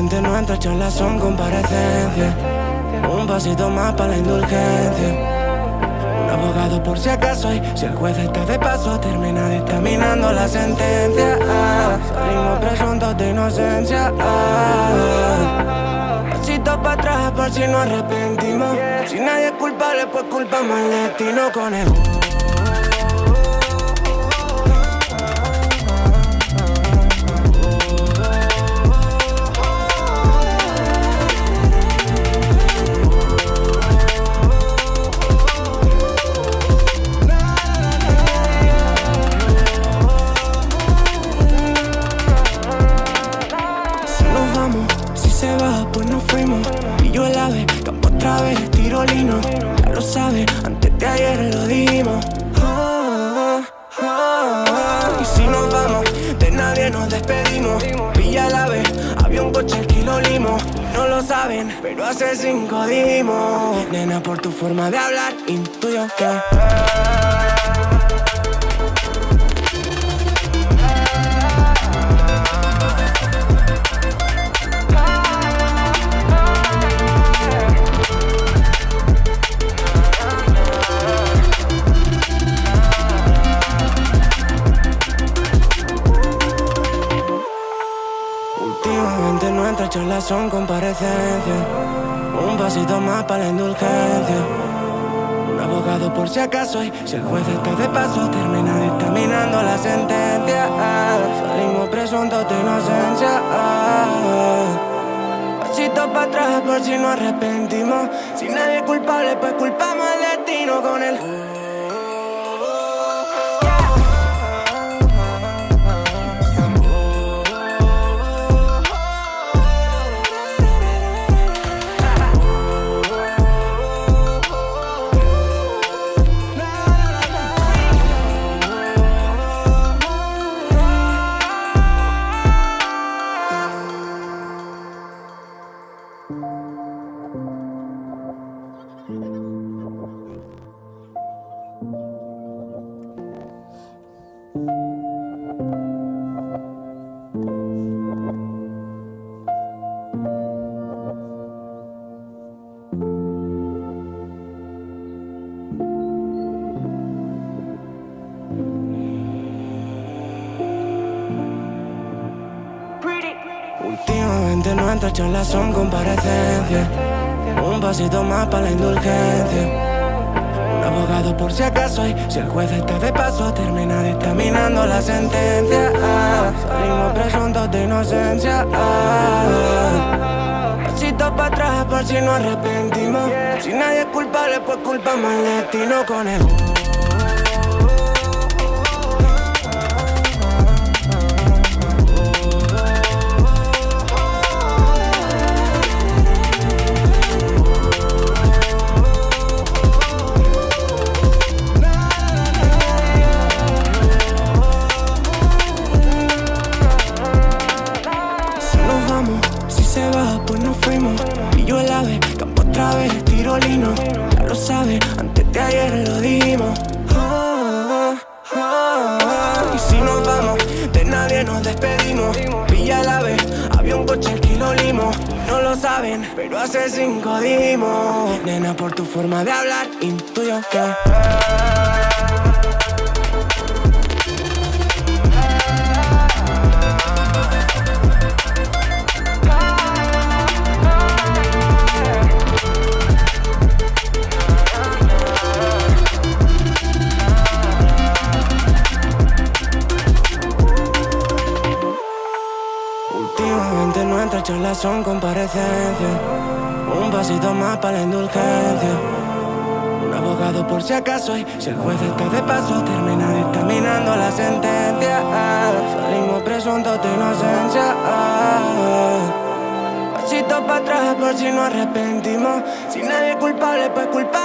Últimamente nuestras charlas son comparecencias. Un pasito más para la indulgencia. Un abogado por si acaso, y si el juez está de paso, termina dictaminando la sentencia. Salimos presuntos de inocencia. Pasito para atrás por si nos arrepentimos. Si nadie es culpable, pues culpamos al destino con él. Pues nos fuimos, y yo el ave, campo otra vez, tirolino. Ya lo sabes, antes de ayer lo dimos. Y si nos vamos, de nadie nos despedimos. Pilla el ave, había un coche al que lo limos. No lo saben, pero hace 5 dimos. Nena, por tu forma de hablar, intuyo que últimamente nuestras charlas son comparecencias. Un pasito más para la indulgencia. Un abogado por si acaso, y si el juez está de paso, termina dictaminando la sentencia. Salimos presuntos de inocencia. Pasito para atrás por si nos arrepentimos. Si nadie es culpable, pues culpamos al destino con él. Últimamente nuestras charlas son comparecencias. Un pasito más para la indulgencia. Un abogado por si acaso, y si el juez está de paso, termina dictaminando la sentencia. Salimos presuntos de inocencia. Pasito para atrás por si nos arrepentimos. Si nadie es culpable, pues culpamos al destino con él. Pues nos fuimos, y yo el ave, campo otra vez, tirolino. Ya lo sabes, antes de ayer lo dimos. Y si nos vamos, de nadie nos despedimos. Pilla el ave, había un coche al que lo limos. No lo saben, pero hace 5 dimos. Nena, por tu forma de hablar, intuyo que últimamente nuestras charlas son comparecencias. Un pasito más para la indulgencia. Un abogado por si acaso, y si el juez está de paso, termina dictaminando la sentencia. Salimos presuntos de inocencia. Pasito para atrás por si nos arrepentimos. Si nadie es culpable, pues culpamos.